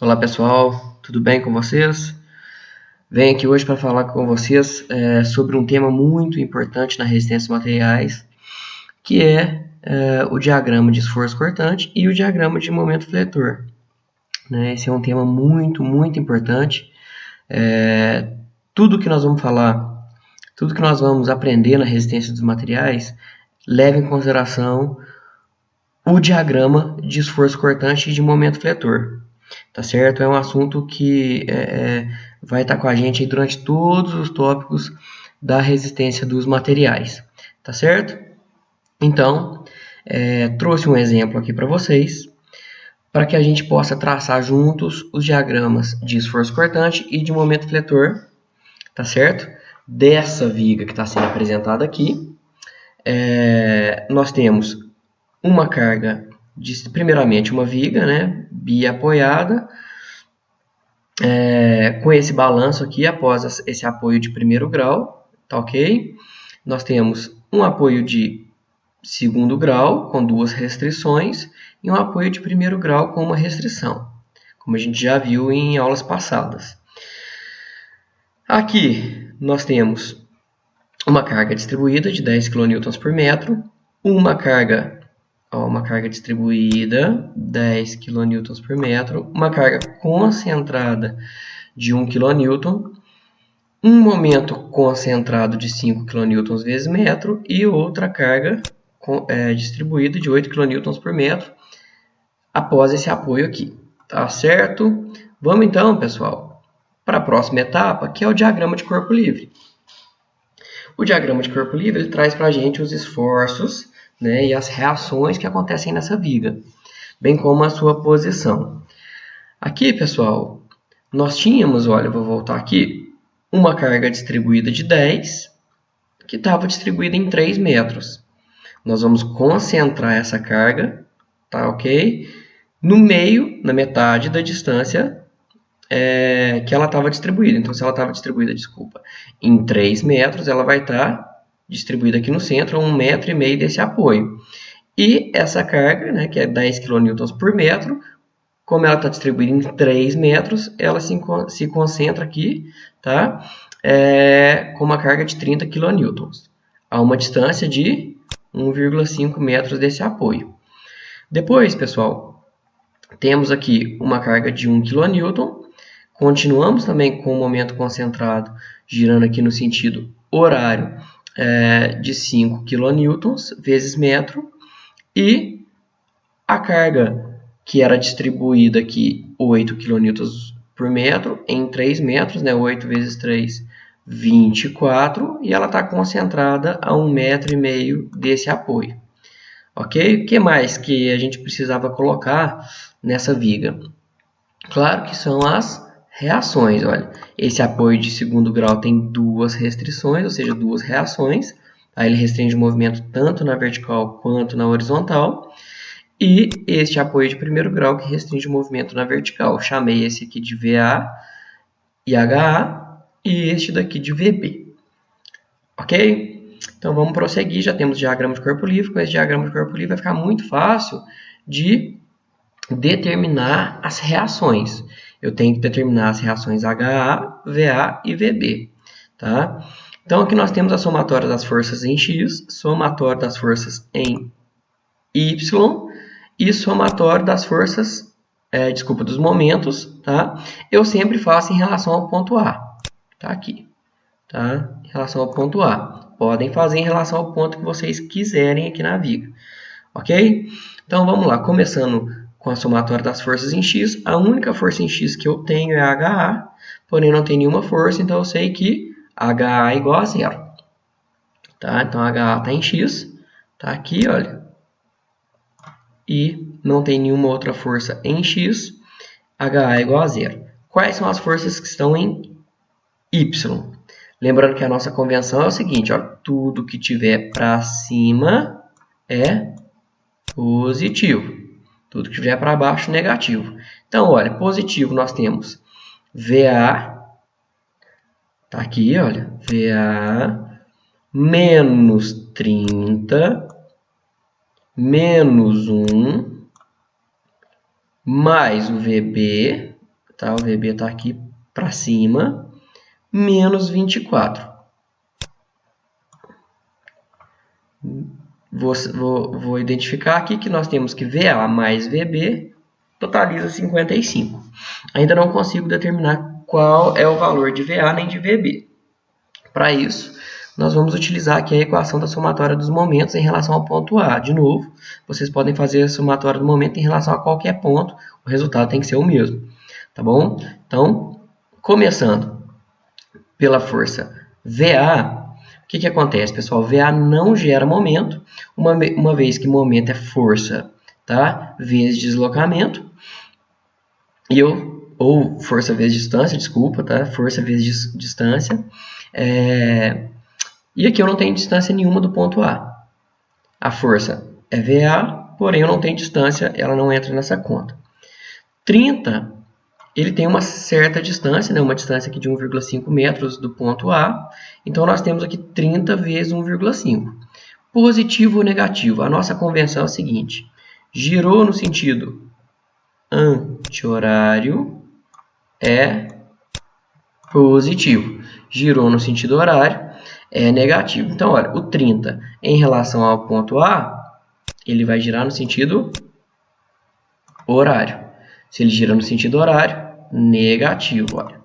Olá pessoal, tudo bem com vocês? Venho aqui hoje para falar com vocês sobre um tema muito importante na resistência de materiais, que é o diagrama de esforço cortante e o diagrama de momento fletor. Esse é um tema muito importante. Tudo que nós vamos falar, tudo que nós vamos aprender na resistência dos materiais, leva em consideração o diagrama de esforço cortante e de momento fletor. Tá certo? É um assunto que vai estar com a gente aí durante todos os tópicos da resistência dos materiais. Tá certo? Então, trouxe um exemplo aqui para vocês, para que a gente possa traçar juntos os diagramas de esforço cortante e de momento fletor, tá certo? Dessa viga que está sendo apresentada aqui, nós temos uma carga, primeiramente uma viga, né, biapoiada, com esse balanço aqui após esse apoio de primeiro grau, tá ok? Nós temos um apoio de segundo grau com duas restrições e um apoio de primeiro grau com uma restrição, como a gente já viu em aulas passadas. Aqui nós temos uma carga distribuída de 10 kN por metro, uma carga distribuída 10 kN por metro, uma carga concentrada de 1 kN, um momento concentrado de 5 kN vezes metro e outra carga distribuída de 8 kN por metro após esse apoio aqui. Tá certo? Vamos então, pessoal, para a próxima etapa, que é o diagrama de corpo livre. O diagrama de corpo livre ele traz para a gente os esforços, né, e as reações que acontecem nessa viga, bem como a sua posição. Aqui, pessoal, nós tínhamos, olha, vou voltar aqui, uma carga distribuída de 10, que estava distribuída em 3 metros. Nós vamos concentrar essa carga, tá ok? No meio, na metade da distância que ela estava distribuída. Então, se ela estava distribuída, em 3 metros, ela vai estar distribuída aqui no centro a 1,5 metro desse apoio. E essa carga, né, que é 10 kN por metro, como ela está distribuída em 3 metros, ela se concentra aqui, tá? Com uma carga de 30 kN, a uma distância de 1,5 metros desse apoio. Depois, pessoal, temos aqui uma carga de 1 kN, continuamos também com o momento concentrado, girando aqui no sentido horário, de 5 kN vezes metro, e a carga que era distribuída aqui 8 kN por metro em 3 metros, né? 8 vezes 3, 24, e ela está concentrada a 1,5 metro desse apoio. Ok? O que mais que a gente precisava colocar nessa viga? Claro que são as reações. Olha, esse apoio de segundo grau tem duas restrições, ou seja, duas reações. Aí ele restringe o movimento tanto na vertical quanto na horizontal. E este apoio de primeiro grau que restringe o movimento na vertical. Chamei esse aqui de VA e HA e este daqui de VB. Ok? Então vamos prosseguir. Já temos o diagrama de corpo livre. Com esse diagrama de corpo livre vai ficar muito fácil de determinar as reações. Eu tenho que determinar as reações HA, VA e VB. Tá? Então aqui nós temos a somatória das forças em X, somatória das forças em Y e somatório das forças, dos momentos, tá? Eu sempre faço em relação ao ponto A, tá aqui, tá? Em relação ao ponto A. Podem fazer em relação ao ponto que vocês quiserem aqui na viga, ok? Então vamos lá, começando com a somatória das forças em X. A única força em X que eu tenho é HA, porém não tem nenhuma força, então eu sei que HA é igual a zero, tá? Então HA está em X, tá aqui, olha. E não tem nenhuma outra força em X, HA é igual a zero. Quais são as forças que estão em Y? Lembrando que a nossa convenção é o seguinte, ó, tudo que tiver para cima é positivo. Tudo que tiver para baixo, negativo. Então, olha, positivo nós temos VA, tá aqui, olha, VA menos 30 menos 1 mais o VB tá? O VB está aqui para cima, menos 24. Vou identificar aqui que nós temos que VA mais VB totaliza 55. Ainda não consigo determinar qual é o valor de VA nem de VB. Para isso, nós vamos utilizar aqui a equação da somatória dos momentos em relação ao ponto A. De novo, vocês podem fazer a somatória do momento em relação a qualquer ponto, o resultado tem que ser o mesmo. Tá bom? Então, começando pela força VA, o que acontece, pessoal? VA não gera momento, uma vez que momento é força, tá? Vezes deslocamento, ou força vezes distância, desculpa, tá? Força vezes distância. E aqui eu não tenho distância nenhuma do ponto A. A força é VA, porém eu não tenho distância, ela não entra nessa conta. 30, ele tem uma certa distância, né? Uma distância aqui de 1,5 metros do ponto A. Então, nós temos aqui 30 vezes 1,5. Positivo ou negativo? A nossa convenção é a seguinte. Girou no sentido anti-horário é positivo. Girou no sentido horário é negativo. Então, olha, o 30 em relação ao ponto A, ele vai girar no sentido horário. Se ele gira no sentido horário, negativo. Olha.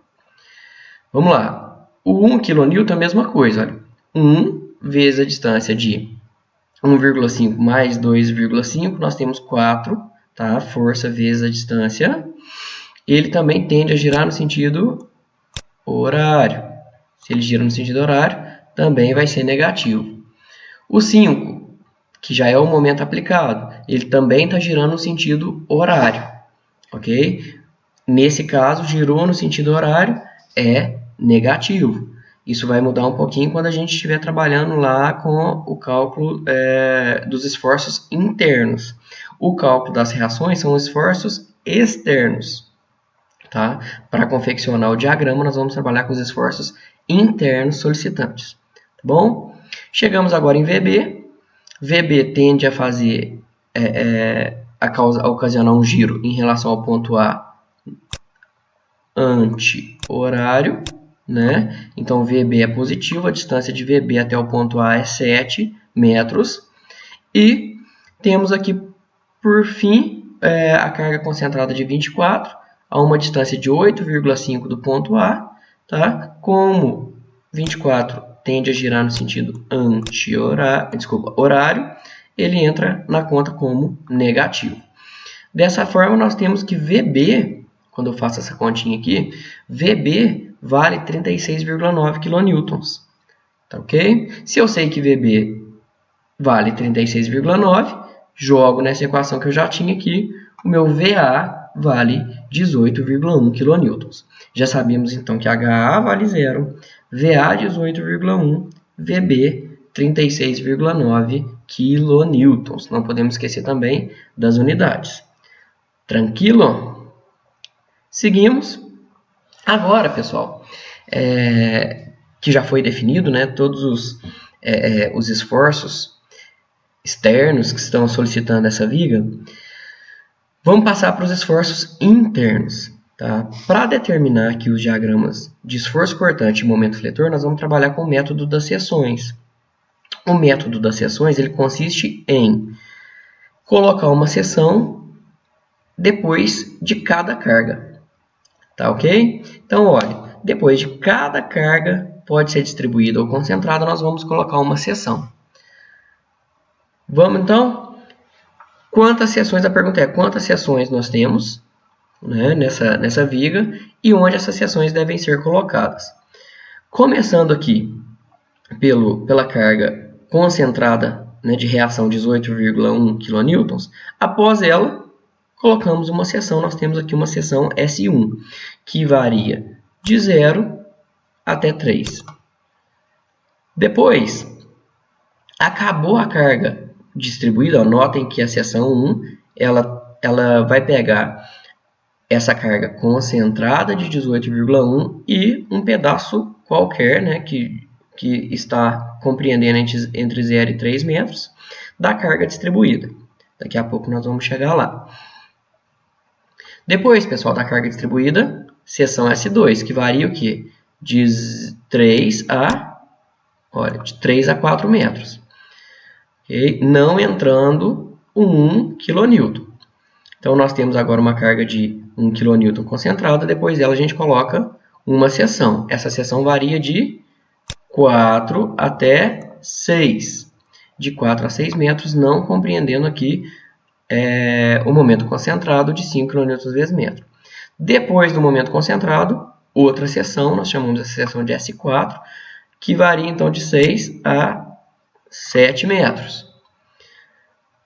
Vamos lá. O 1 kN é a mesma coisa. Olha. 1 vezes a distância de 1,5 mais 2,5, nós temos 4. Tá? Força vezes a distância. Ele também tende a girar no sentido horário. Se ele gira no sentido horário, também vai ser negativo. O 5, que já é o momento aplicado, ele também está girando no sentido horário. Ok? Nesse caso, girou no sentido horário, é negativo. Isso vai mudar um pouquinho quando a gente estiver trabalhando lá com o cálculo dos esforços internos. O cálculo das reações são esforços externos. Tá? Para confeccionar o diagrama, nós vamos trabalhar com os esforços internos solicitantes. Tá bom? Chegamos agora em VB. VB tende a fazer... a ocasionar um giro em relação ao ponto A anti-horário, né? Então, VB é positivo, a distância de VB até o ponto A é 7 metros. E temos aqui, por fim, a carga concentrada de 24 a uma distância de 8,5 do ponto A. Tá? Como 24 tende a girar no sentido horário, ele entra na conta como negativo. Dessa forma, nós temos que VB, quando eu faço essa continha aqui, VB vale 36,9 kN. Tá ok? Se eu sei que VB vale 36,9, jogo nessa equação que eu já tinha aqui, o meu VA vale 18,1 kN. Já sabemos então que HA vale 0, VA 18,1, VB 36,9 kN. Não podemos esquecer também das unidades. Tranquilo? Seguimos. Agora, pessoal, que já foi definido, né, todos os esforços externos que estão solicitando essa viga, vamos passar para os esforços internos. Tá? Para determinar aqui os diagramas de esforço cortante e momento fletor, nós vamos trabalhar com o método das seções. O método das seções ele consiste em colocar uma seção depois de cada carga. Tá ok? Então, olha, depois de cada carga, pode ser distribuída ou concentrada, nós vamos colocar uma seção. Vamos então? Quantas seções? A pergunta é quantas seções nós temos, né, nessa viga e onde essas seções devem ser colocadas. Começando aqui pela carga concentrada, né, de reação 18,1 kN, após ela, colocamos uma seção, nós temos aqui uma seção S1, que varia de 0 até 3. Depois, acabou a carga distribuída, notem que a seção 1, ela vai pegar essa carga concentrada de 18,1 e um pedaço qualquer, né, que está compreendendo entre 0 e 3 metros da carga distribuída. Daqui a pouco nós vamos chegar lá. Depois, pessoal, da carga distribuída, seção S2, que varia o quê? De 3 a 4 metros. Okay? Não entrando o 1 kN. Então, nós temos agora uma carga de 1 kN concentrada, depois dela a gente coloca uma seção. Essa seção varia de 4 até 6. De 4 a 6 metros, não compreendendo aqui o momento concentrado de 5 kN vezes metro. Depois do momento concentrado, outra seção, nós chamamos essa seção de S4, que varia então de 6 a 7 metros.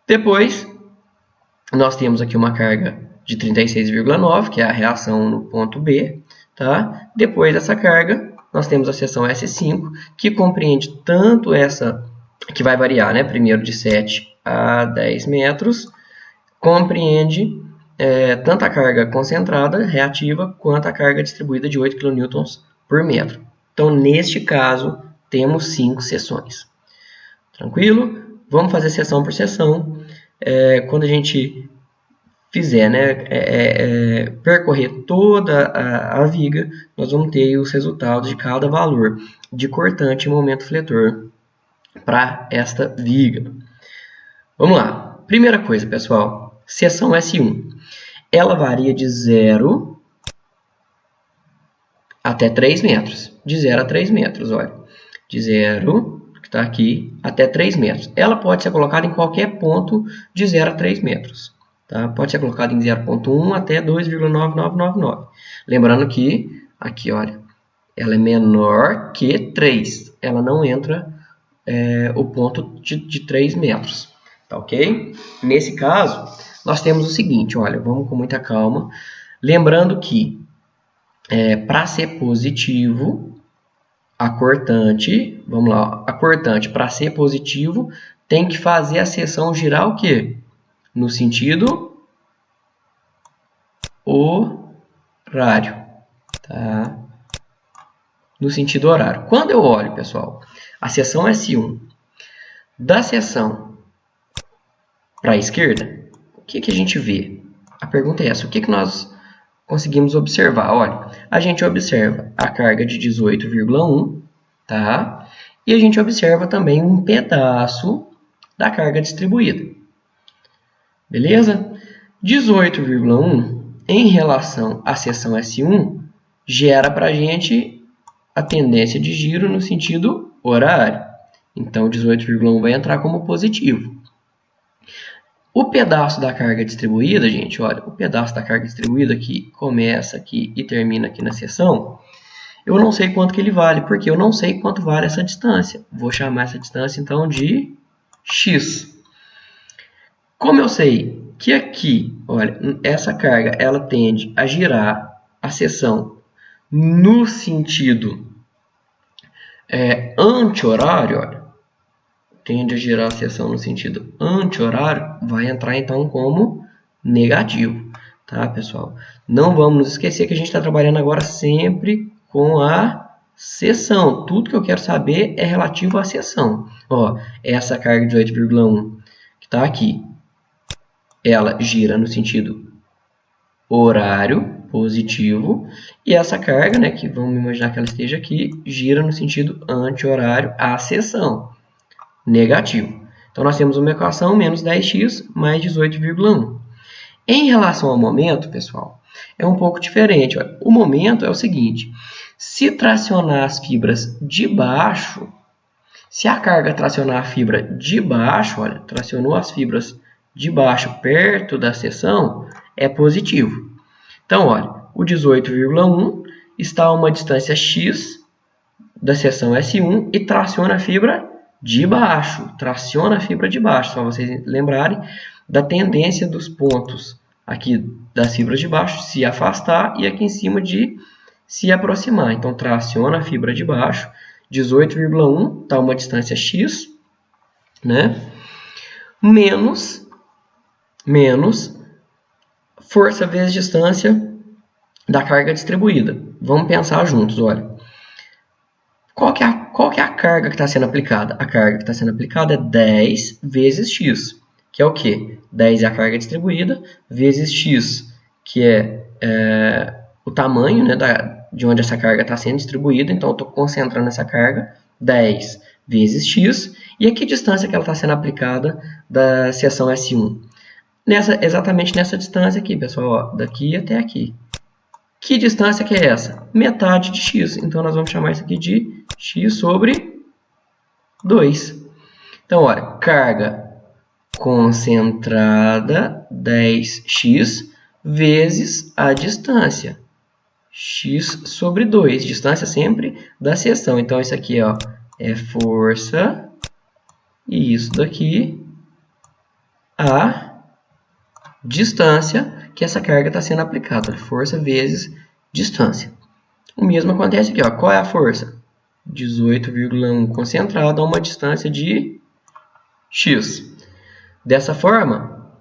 Depois, nós temos aqui uma carga de 36,9, que é a reação no ponto B. Tá? Depois dessa carga, nós temos a seção S5, que compreende tanto essa, que vai variar, né? Primeiro de 7 a 10 metros, compreende tanto a carga concentrada, reativa, quanto a carga distribuída de 8 kN por metro. Então, neste caso, temos 5 seções. Tranquilo? Vamos fazer seção por seção. Quando a gente fizer, né, percorrer toda a viga, nós vamos ter os resultados de cada valor de cortante e momento fletor para esta viga. Vamos lá. Primeira coisa, pessoal, seção S1. Ela varia de 0 até 3 metros. De 0 a 3 metros, olha. De 0, que está aqui, até 3 metros. Ela pode ser colocada em qualquer ponto de 0 a 3 metros. Tá? Pode ser colocada em 0,1 até 2,9999. Lembrando que, aqui, olha, ela é menor que 3. Ela não entra o ponto de 3 metros. Tá ok? Nesse caso, nós temos o seguinte, olha, vamos com muita calma. Lembrando que, para ser positivo, a cortante, vamos lá, a cortante, para ser positivo, tem que fazer a seção girar o quê? No sentido horário, tá? No sentido horário. Quando eu olho, pessoal, a seção S1 da seção para a esquerda, o que a gente vê? A pergunta é essa, o que nós conseguimos observar? Olha, a gente observa a carga de 18,1, tá? E a gente observa também um pedaço da carga distribuída. Beleza? 18,1 em relação à seção S1 gera para a gente a tendência de giro no sentido horário. Então, 18,1 vai entrar como positivo. O pedaço da carga distribuída, gente, olha, o pedaço da carga distribuída que começa aqui e termina aqui na seção, eu não sei quanto que ele vale, porque eu não sei quanto vale essa distância. Vou chamar essa distância, então, de x. Como eu sei que aqui, olha, essa carga, ela tende a girar a seção no sentido anti-horário, olha, tende a girar a seção no sentido anti-horário, vai entrar então como negativo, tá, pessoal? Não vamos nos esquecer que a gente está trabalhando agora sempre com a seção. Tudo que eu quero saber é relativo à seção. Ó, essa carga de 18,1 que está aqui, ela gira no sentido horário positivo, e essa carga, né, que vamos imaginar que ela esteja aqui, gira no sentido anti-horário à seção, negativo. Então, nós temos uma equação menos 10x mais 18,1. Em relação ao momento, pessoal, é um pouco diferente. Olha, o momento é o seguinte, se tracionar as fibras de baixo, se a carga tracionar a fibra de baixo, olha, tracionou as fibras de baixo perto da seção, é positivo. Então, olha, o 18,1 está a uma distância x da seção S1 e traciona a fibra de baixo. Traciona a fibra de baixo, só vocês lembrarem da tendência dos pontos aqui das fibras de baixo se afastar e aqui em cima de se aproximar. Então, traciona a fibra de baixo, 18,1 está a uma distância x, né? Menos força vezes distância da carga distribuída. Vamos pensar juntos, olha. Qual que é a carga que está sendo aplicada? A carga que está sendo aplicada é 10 vezes x, que é o quê? 10 é a carga distribuída, vezes x, que é o tamanho, né, de onde essa carga está sendo distribuída. Então, eu estou concentrando essa carga, 10 vezes x. E a que distância que ela está sendo aplicada da seção S1? Exatamente nessa distância aqui, pessoal, ó, daqui até aqui. Que distância que é essa? Metade de x. Então, nós vamos chamar isso aqui de x sobre 2. Então, olha, carga concentrada 10x vezes a distância, x sobre 2. Distância sempre da seção. Então, isso aqui ó, é força e isso daqui a distância que essa carga está sendo aplicada. Força vezes distância. O mesmo acontece aqui. Ó. Qual é a força? 18,1 concentrado a uma distância de x. Dessa forma,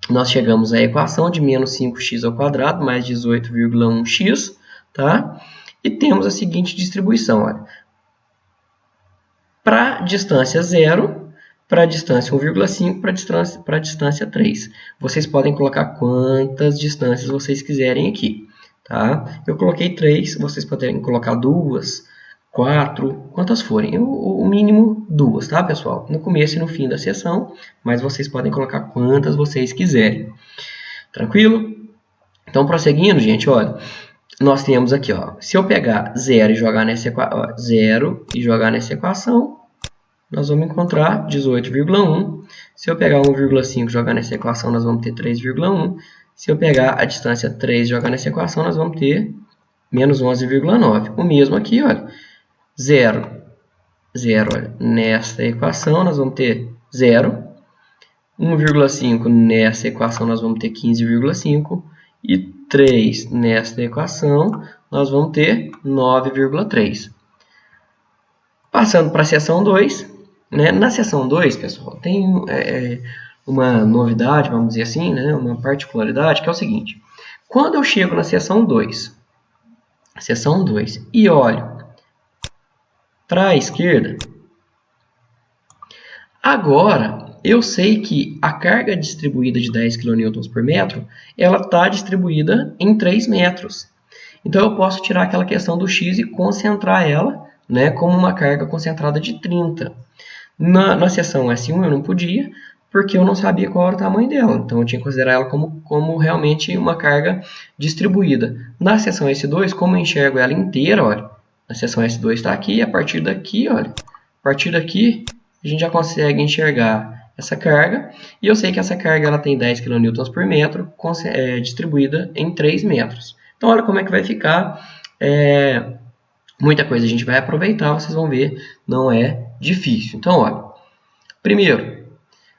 nós chegamos à equação de menos 5x ao quadrado mais 18,1x. Tá? E temos a seguinte distribuição. Para distância 0, para a distância 1,5, para a distância 3. Vocês podem colocar quantas distâncias vocês quiserem aqui. Tá? Eu coloquei 3, vocês podem colocar 2, 4, quantas forem. O mínimo 2, tá, pessoal? No começo e no fim da seção, mas vocês podem colocar quantas vocês quiserem. Tranquilo? Então, prosseguindo, gente, olha, nós temos aqui, ó, se eu pegar 0 e jogar nessa equação, nós vamos encontrar 18,1. Se eu pegar 1,5 e jogar nessa equação, nós vamos ter 3,1. Se eu pegar a distância 3 e jogar nessa equação, nós vamos ter menos 11,9. O mesmo aqui, olha, 0, olha, nessa equação nós vamos ter 0. 1,5 nessa equação nós vamos ter 15,5. E 3 nessa equação nós vamos ter 9,3. Passando para a seção 2, né? Na seção 2, pessoal, tem uma novidade, vamos dizer assim, né? Uma particularidade, que é o seguinte. Quando eu chego na seção 2, e olho para a esquerda, agora eu sei que a carga distribuída de 10 kN por metro, ela está distribuída em 3 metros. Então, eu posso tirar aquela questão do x e concentrar ela, né, como uma carga concentrada de 30. Na seção S1 eu não podia, porque eu não sabia qual era o tamanho dela. Então, eu tinha que considerar ela como realmente uma carga distribuída. Na seção S2, como eu enxergo ela inteira, olha, a seção S2 está aqui, e a partir daqui, olha, a partir daqui, a gente já consegue enxergar essa carga, e eu sei que essa carga ela tem 10 kN por metro, distribuída em 3 metros. Então, olha como é que vai ficar. Muita coisa a gente vai aproveitar, vocês vão ver, não é difícil. Então, olha, primeiro,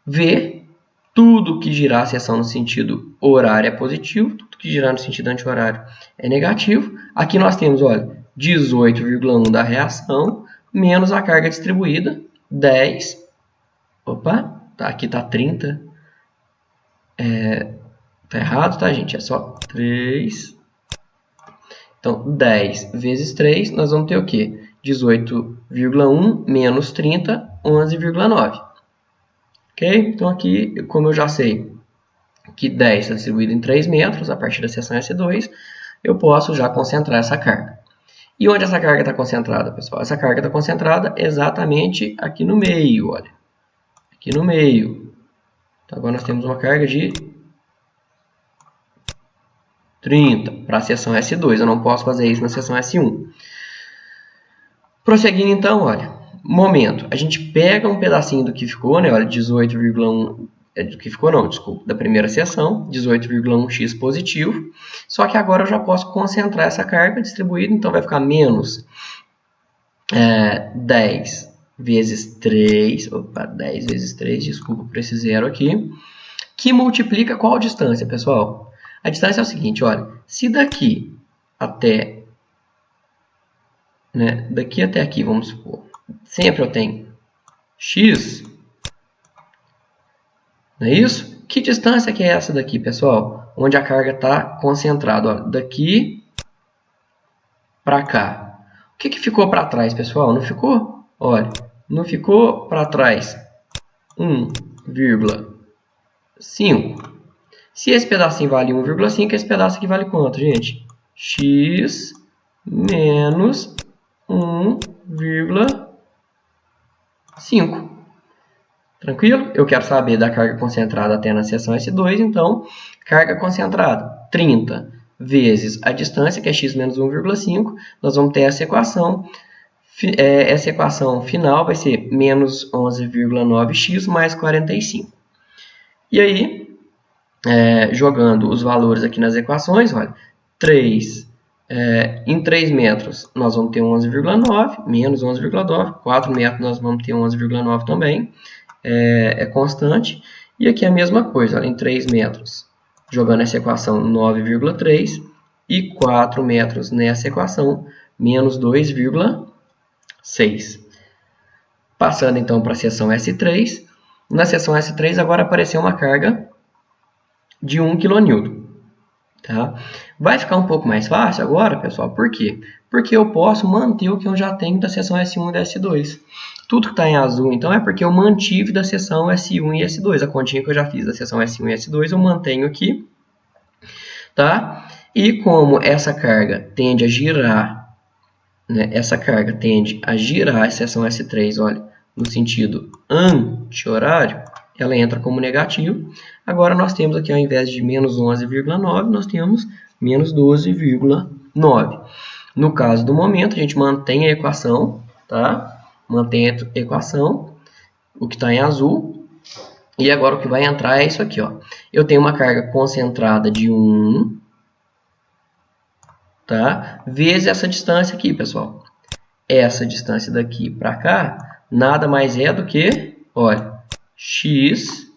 ver tudo que girar a seção no sentido horário é positivo, tudo que girar no sentido anti-horário é negativo. Aqui nós temos, olha, 18,1 da reação, menos a carga distribuída, 10. Opa, aqui está 30. Tá errado, tá, gente? É só 3. Então, 10 vezes 3, nós vamos ter o quê? 18,1 menos 30, 11,9. Ok? Então, aqui, como eu já sei que 10 está distribuído em 3 metros, a partir da seção S2, eu posso já concentrar essa carga. E onde essa carga está concentrada, pessoal? Essa carga está concentrada exatamente aqui no meio, olha. Aqui no meio. Então, agora nós temos uma carga de 30 para a seção S2. Eu não posso fazer isso na seção S1. Prosseguindo então, olha, momento. A gente pega um pedacinho do que ficou, né? Olha, 18,1... do que ficou não, desculpa, da primeira seção, 18,1x positivo. Só que agora eu já posso concentrar essa carga distribuída, então vai ficar menos 10 vezes 3, opa, 10 vezes 3, desculpa por esse zero aqui, que multiplica qual distância, pessoal? A distância é o seguinte, olha, se daqui até, né, daqui até aqui, vamos supor, sempre eu tenho x, não é isso? Que distância que é essa daqui, pessoal? Onde a carga está concentrada, olha, daqui para cá. O que ficou para trás, pessoal? Não ficou? Olha, não ficou para trás 1,5. Se esse pedacinho vale 1,5, esse pedaço aqui vale quanto, gente? x menos 1,5. Tranquilo? Eu quero saber da carga concentrada até na seção S2, então, carga concentrada, 30 vezes a distância, que é x menos 1,5, nós vamos ter essa equação. Essa equação final vai ser menos 11,9x mais 45. E aí, jogando os valores aqui nas equações, olha, em 3 metros nós vamos ter 11,9, menos 11,9, 4 metros nós vamos ter 11,9 também, é constante. E aqui a mesma coisa, olha, em 3 metros, jogando essa equação 9,3 e 4 metros nessa equação, menos 2,6. Passando então para a seção S3, na seção S3 agora apareceu uma carga de 1 kN. Tá? Vai ficar um pouco mais fácil agora, pessoal, por quê? Porque eu posso manter o que eu já tenho da seção S1 e da S2. Tudo que está em azul, então, é porque eu mantive da seção S1 e S2. A continha que eu já fiz da seção S1 e S2 eu mantenho aqui. Tá? E como essa carga tende a girar, né? Essa carga tende a girar a seção S3, olha, no sentido anti-horário, ela entra como negativo. Agora nós temos aqui, ao invés de menos 11,9, nós temos menos 12,9. No caso do momento, a gente mantém a equação, tá? Mantém a equação, o que está em azul. E agora o que vai entrar é isso aqui, ó. Eu tenho uma carga concentrada de 1, tá? Vezes essa distância aqui, pessoal. Essa distância daqui para cá, nada mais é do que, olha, x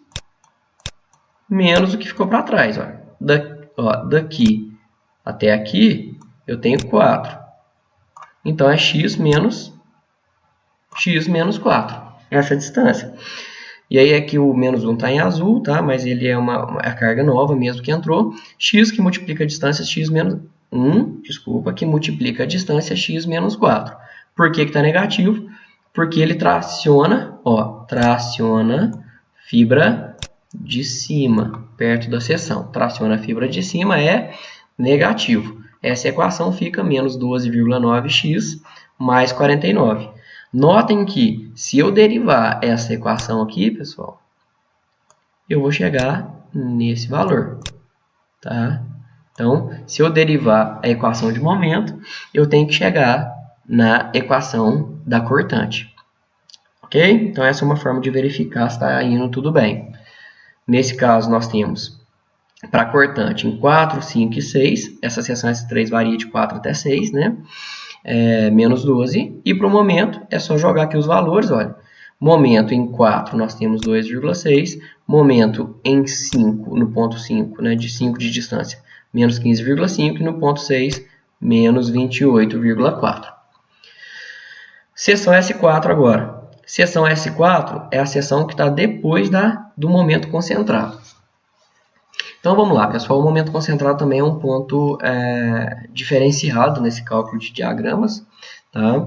menos o que ficou para trás. Daqui até aqui, eu tenho 4. Então, é x menos 4. Essa é a distância. E aí, aqui o menos 1 está em azul, tá? Mas ele é a carga nova mesmo que entrou. X que multiplica a distância x menos 1, desculpa, que multiplica a distância x menos 4. Por que está negativo? Porque ele traciona, ó, fibra de cima, perto da seção. Traciona a fibra de cima é negativo. Essa equação fica menos 12,9x mais 49. Notem que, se eu derivar essa equação aqui, pessoal, eu vou chegar nesse valor. Tá? Então, se eu derivar a equação de momento, eu tenho que chegar na equação da cortante. Ok? Então, essa é uma forma de verificar se está indo tudo bem. Nesse caso, nós temos para cortante em 4, 5 e 6. Essa seção S3 varia de 4 até 6, né? Menos 12. E para o momento, é só jogar aqui os valores, olha. Momento em 4, nós temos 2,6. Momento em 5, no ponto 5, né, de 5 de distância, menos 15,5. E no ponto 6, menos 28,4. Seção S4 agora. Seção S4 é a seção que está depois do momento concentrado. Então, vamos lá, pessoal. O momento concentrado também é um ponto diferenciado nesse cálculo de diagramas, tá?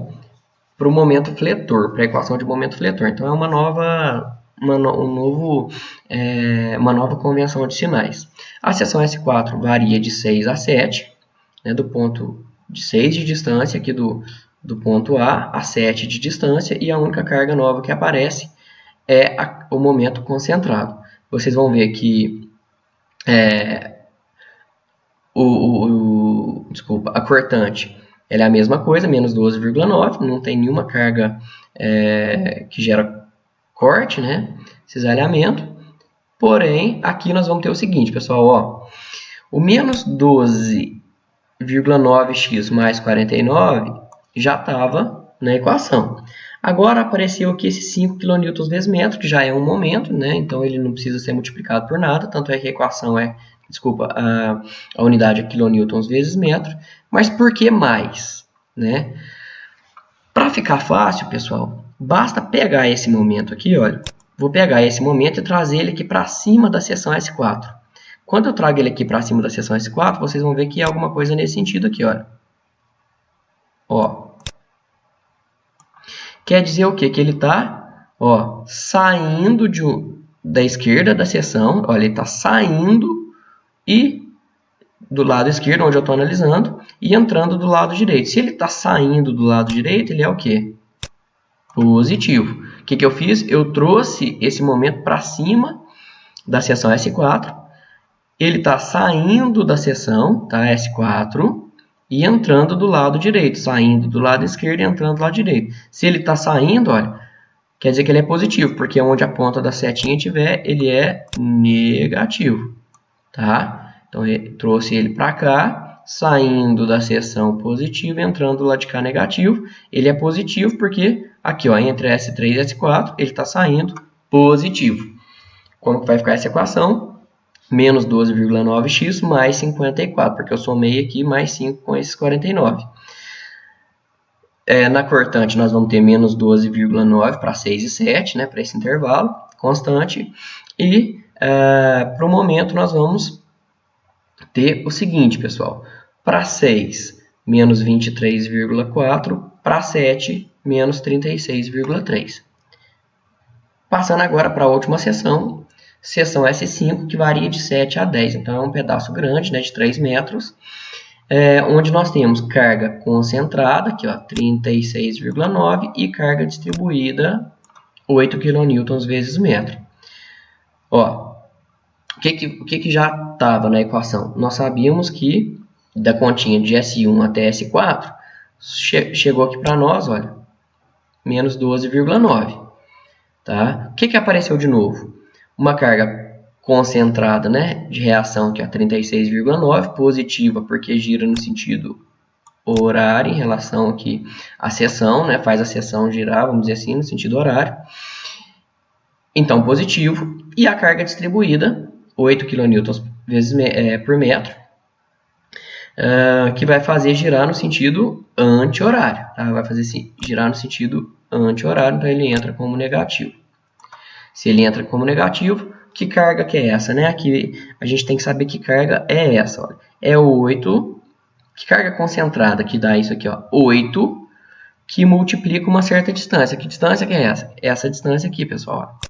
Para o momento fletor, para a equação de momento fletor. Então, é uma nova convenção de sinais. A seção S4 varia de 6 a 7, né, do ponto de 6 de distância, aqui do ponto A 7 de distância, e a única carga nova que aparece é o momento concentrado. Vocês vão ver que a cortante ela é a mesma coisa, menos 12,9, não tem nenhuma carga que gera corte, né? Cisalhamento. Porém, aqui nós vamos ter o seguinte, pessoal, ó, o menos 12,9x mais 49 já estava na equação. Agora apareceu aqui esse 5 kN vezes metro, que já é um momento, né? Então ele não precisa ser multiplicado por nada, tanto é que a equação a unidade é kilonewtons vezes metro. Mas por que mais, né? Para ficar fácil, pessoal, basta pegar esse momento aqui, olha. Vou pegar esse momento e trazer ele aqui para cima da seção S4. Quando eu trago ele aqui para cima da seção S4, vocês vão ver que é alguma coisa nesse sentido aqui, olha. Ó. Quer dizer o quê? Que ele está saindo da esquerda da seção, olha, ele está saindo e do lado esquerdo, onde eu estou analisando, e entrando do lado direito. Se ele está saindo do lado direito, ele é o quê? Positivo. O que eu fiz? Eu trouxe esse momento para cima da seção S4. Ele está saindo da seção, tá? S4, e entrando do lado direito. Saindo do lado esquerdo e entrando do lado direito. Se ele está saindo, olha, quer dizer que ele é positivo, porque onde a ponta da setinha estiver, ele é negativo. Tá? Então, eu trouxe ele para cá, saindo da seção positivo, entrando do lado de cá negativo. Ele é positivo porque aqui, ó, entre S3 e S4, ele está saindo positivo. Como que vai ficar essa equação? Menos 12,9x mais 54, porque eu somei aqui mais 5 com esses 49. Na cortante, nós vamos ter menos 12,9 para 6 e 7, né, para esse intervalo constante. E para o momento, nós vamos ter o seguinte, pessoal. Para 6, menos 23,4. Para 7, menos 36,3. Passando agora para a última seção. Seção S5, que varia de 7 a 10. Então, é um pedaço grande, né, de 3 metros. Onde nós temos carga concentrada, aqui, 36,9, e carga distribuída, 8 kN vezes metro. Ó, o que já estava na equação? Nós sabíamos que da continha de S1 até S4, chegou aqui para nós, olha, menos 12,9. Tá? O que apareceu de novo? Uma carga concentrada, né, de reação, que é 36,9, positiva porque gira no sentido horário em relação aqui à seção, né, faz a seção girar, vamos dizer assim, no sentido horário. Então, positivo. E a carga distribuída, 8 kN por metro, que vai fazer girar no sentido anti-horário. Tá? Vai fazer assim, girar no sentido anti-horário, então ele entra como negativo. Se ele entra como negativo, que carga que é essa, né? Aqui a gente tem que saber que carga é essa, olha. É 8, que carga concentrada, que dá isso aqui, ó, 8, que multiplica uma certa distância. Que distância que é essa? Essa distância aqui, pessoal. Ó.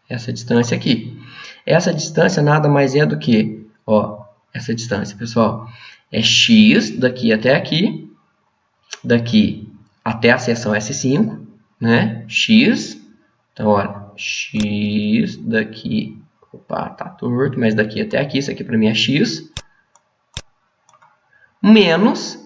Essa distância aqui. Essa distância nada mais é do que, ó, essa distância, pessoal, é x daqui até aqui, daqui até a seção S5, né? X, então, olha, x daqui, opa, tá torto, mas daqui até aqui, isso aqui para mim é x, menos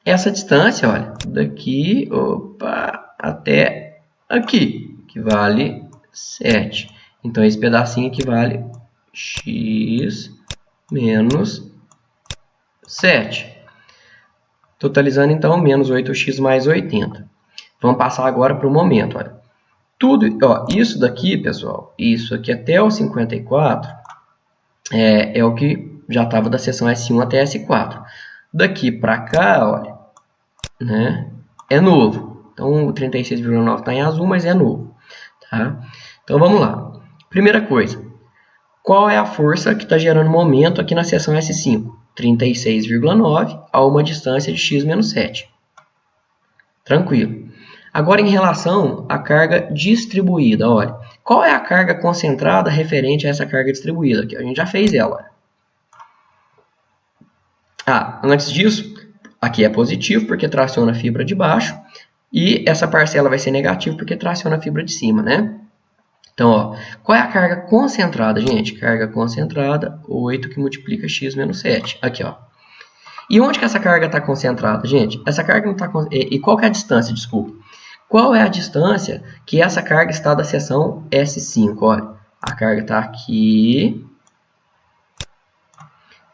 essa distância, olha, daqui, opa, até aqui, que vale 7. Então, esse pedacinho aqui vale x menos 7. Totalizando, então, menos 8x mais 80. Vamos passar agora para o momento, olha. Tudo, ó, isso daqui, pessoal, isso aqui até o 54 é o que já estava da seção S1 até S4. Daqui para cá, olha, né, é novo. Então, o 36,9 está em azul, mas é novo. Tá? Então, vamos lá. Primeira coisa, qual é a força que está gerando momento aqui na seção S5? 36,9 a uma distância de x menos 7. Tranquilo. Agora, em relação à carga distribuída, olha, qual é a carga concentrada referente a essa carga distribuída? Aqui, a gente já fez ela. Antes disso, aqui é positivo porque traciona a fibra de baixo e essa parcela vai ser negativa porque traciona a fibra de cima, né? Então, ó, qual é a carga concentrada, gente? Carga concentrada, 8 que multiplica x menos 7. Aqui, ó. E onde que essa carga está concentrada, gente? Essa carga não está... E qual que é a distância, desculpa? Qual é a distância que essa carga está da seção S5? Olha, a carga está aqui.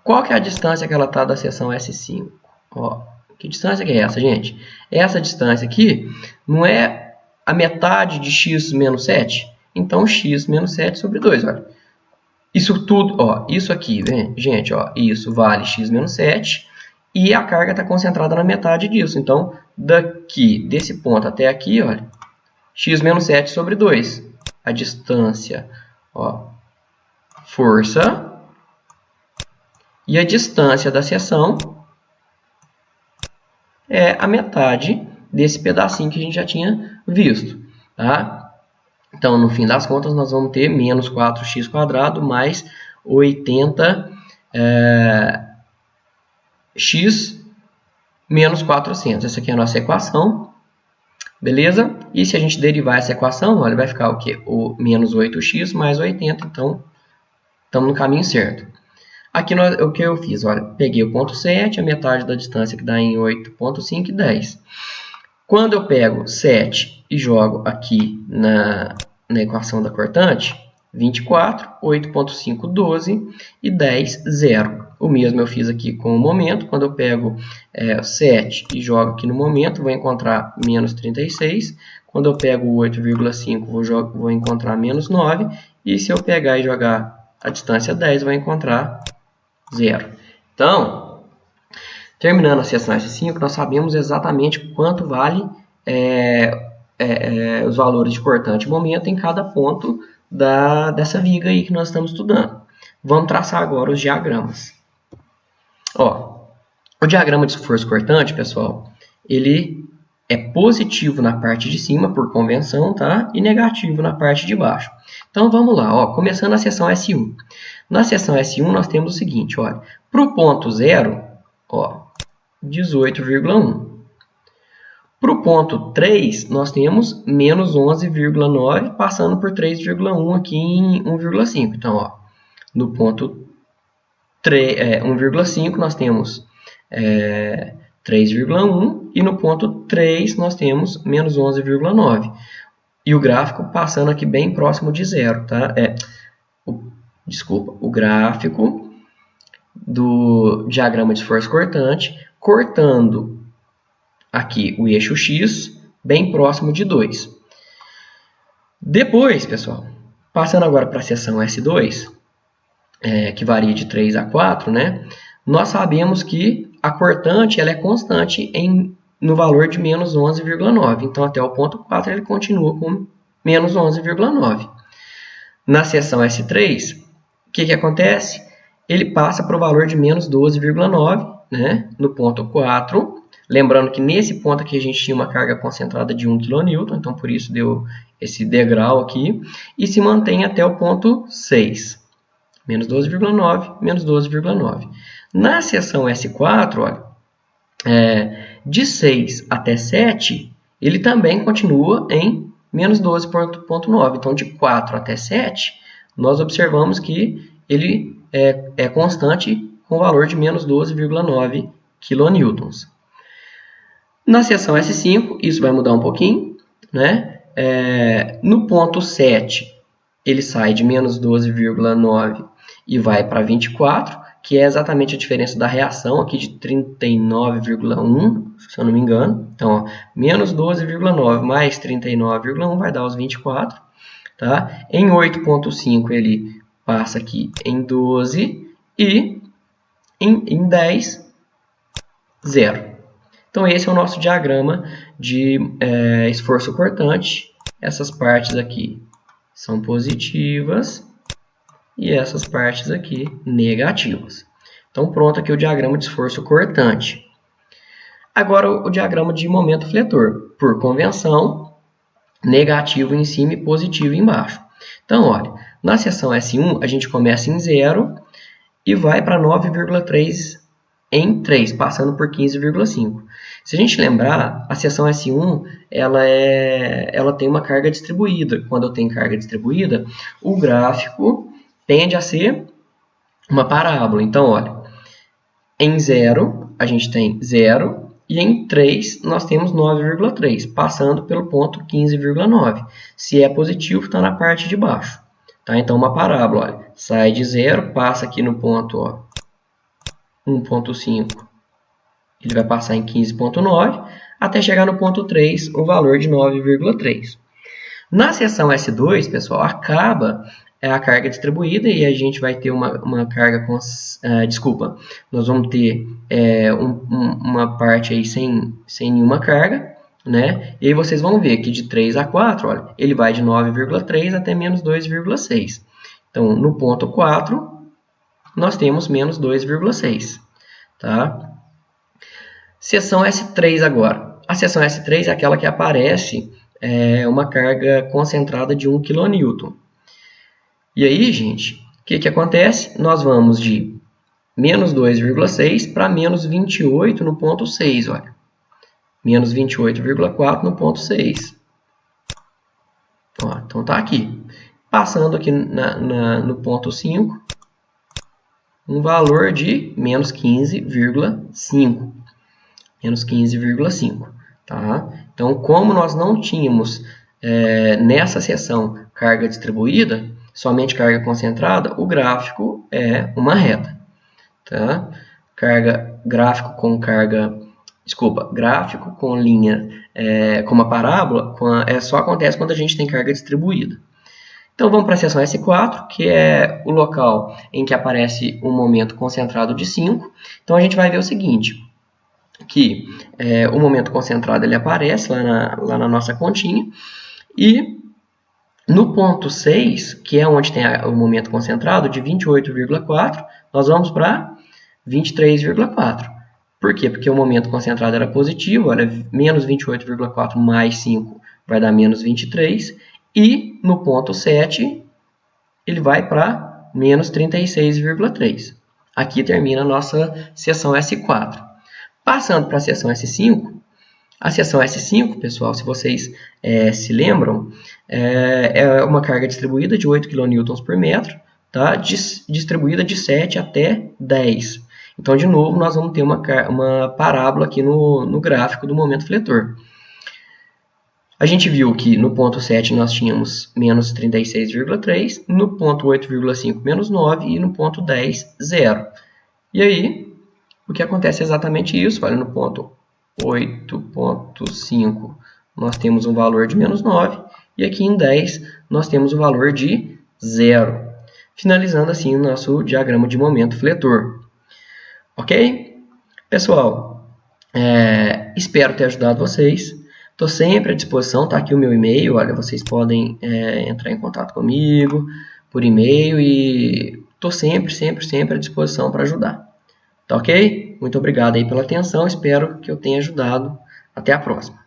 Qual que é a distância que ela está da seção S5? Ó, que distância que é essa, gente? Essa distância aqui não é a metade de x menos 7? Então, x menos 7 sobre 2, olha. Isso tudo, ó, isso aqui, gente, ó, isso vale x menos 7. E a carga está concentrada na metade disso. Então, daqui, desse ponto até aqui, olha, x menos 7 sobre 2. A distância, ó, força. E a distância da seção é a metade desse pedacinho que a gente já tinha visto. Tá? Então, no fim das contas, nós vamos ter menos 4x² mais 80 x menos 400. Essa aqui é a nossa equação. Beleza? E se a gente derivar essa equação, olha, vai ficar o quê? O menos 8x mais 80. Então, estamos no caminho certo. Aqui o que eu fiz? Olha, peguei o ponto 7, a metade da distância que dá em 8,5 e 10. Quando eu pego 7 e jogo aqui na equação da cortante, 24, 8,5, 12 e 10, 0. O mesmo eu fiz aqui com o momento. Quando eu pego 7 e jogo aqui no momento, vou encontrar menos 36. Quando eu pego 8,5, vou encontrar menos 9. E se eu pegar e jogar a distância 10, vou encontrar 0. Então, terminando a seção S5, nós sabemos exatamente quanto vale os valores de cortante e momento em cada ponto dessa viga aí que nós estamos estudando. Vamos traçar agora os diagramas. Ó, o diagrama de força cortante, pessoal, ele é positivo na parte de cima, por convenção, tá? E negativo na parte de baixo. Então, vamos lá. Ó, começando a seção S1. Na seção S1, nós temos o seguinte, olha. Para o ponto 0, 18,1. Para o ponto 3, nós temos menos 11,9, passando por 3,1 aqui em 1,5. Então, ó, no ponto 1,5 nós temos 3,1 e no ponto 3 nós temos menos 11,9. E o gráfico passando aqui bem próximo de zero, tá? Desculpa, o gráfico do diagrama de força cortante cortando aqui o eixo X bem próximo de 2. Depois, pessoal, passando agora para a seção S2, que varia de 3 a 4, né? Nós sabemos que a cortante ela é constante no valor de menos 11,9. Então, até o ponto 4 ele continua com menos 11,9. Na seção S3, o que acontece? Ele passa para o valor de menos 12,9, né? No ponto 4. Lembrando que nesse ponto aqui a gente tinha uma carga concentrada de 1 kN, então por isso deu esse degrau aqui. E se mantém até o ponto 6. Menos 12,9, menos 12,9. Na seção S4, olha, de 6 até 7, ele também continua em menos 12,9. Então, de 4 até 7, nós observamos que ele é constante com valor de menos 12,9 kN. Na seção S5, isso vai mudar um pouquinho, né? No ponto 7, ele sai de menos 12,9 e vai para 24, que é exatamente a diferença da reação aqui de 39,1, se eu não me engano. Então, ó, menos 12,9 mais 39,1 vai dar os 24. Tá? Em 8,5 ele passa aqui em 12 e em 10, 0. Então, esse é o nosso diagrama de esforço cortante. Essas partes aqui são positivas e essas partes aqui negativas. Então, pronto aqui o diagrama de esforço cortante. Agora, o diagrama de momento fletor. Por convenção, negativo em cima e positivo embaixo. Então, olha, na seção S1, a gente começa em 0 e vai para 9,3 em 3, passando por 15,5. Se a gente lembrar, a seção S1 ela tem uma carga distribuída. Quando eu tenho carga distribuída, o gráfico tende a ser uma parábola. Então, olha, em 0 a gente tem 0 e em 3 nós temos 9,3, passando pelo ponto 15,9. Se é positivo, está na parte de baixo. Tá? Então, uma parábola, olha, sai de 0, passa aqui no ponto 1,5, ele vai passar em 15,9, até chegar no ponto 3, o valor de 9,3. Na seção S2, pessoal, acaba a carga distribuída e a gente vai ter uma carga nós vamos ter uma parte aí sem nenhuma carga, né? E aí vocês vão ver que de 3 a 4, olha, ele vai de 9,3 até menos 2,6. Então, no ponto 4, nós temos menos 2,6, tá? Seção S3 agora. A seção S3 é aquela que aparece uma carga concentrada de 1 kN. E aí, gente, o que acontece? Nós vamos de menos 2,6 para menos 28 no ponto 6, olha. Menos 28,4 no ponto 6. Ó, então tá aqui. Passando aqui no ponto 5, um valor de menos 15,5. Menos 15,5. Tá? Então, como nós não tínhamos nessa seção carga distribuída, somente carga concentrada, o gráfico é uma reta. Tá? Gráfico com linha, com uma parábola, só acontece quando a gente tem carga distribuída. Então vamos para a seção S4, que é o local em que aparece um momento concentrado de 5. Então a gente vai ver o seguinte, que o momento concentrado ele aparece lá na nossa continha, e no ponto 6, que é onde tem o momento concentrado, de 28,4, nós vamos para 23,4. Por quê? Porque o momento concentrado era positivo, olha, menos 28,4 mais 5 vai dar menos 23, e no ponto 7 ele vai para menos 36,3. Aqui termina a nossa seção S4. Passando para a seção S5, a seção S5, pessoal, se vocês se lembram, é uma carga distribuída de 8 kN por metro, tá? Distribuída de 7 até 10. Então, de novo, nós vamos ter uma parábola aqui no gráfico do momento fletor. A gente viu que no ponto 7 nós tínhamos menos 36,3, no ponto 8,5 menos 9 e no ponto 10, 0. E aí, o que acontece é exatamente isso. Olha, no ponto 8,5 nós temos um valor de menos 9 e aqui em 10 nós temos o valor de 0. Finalizando assim o nosso diagrama de momento fletor. Ok? Pessoal, espero ter ajudado vocês. Estou sempre à disposição, tá aqui o meu e-mail, olha, vocês podem entrar em contato comigo por e-mail e estou sempre à disposição para ajudar. Tá ok? Muito obrigado aí pela atenção, espero que eu tenha ajudado. Até a próxima.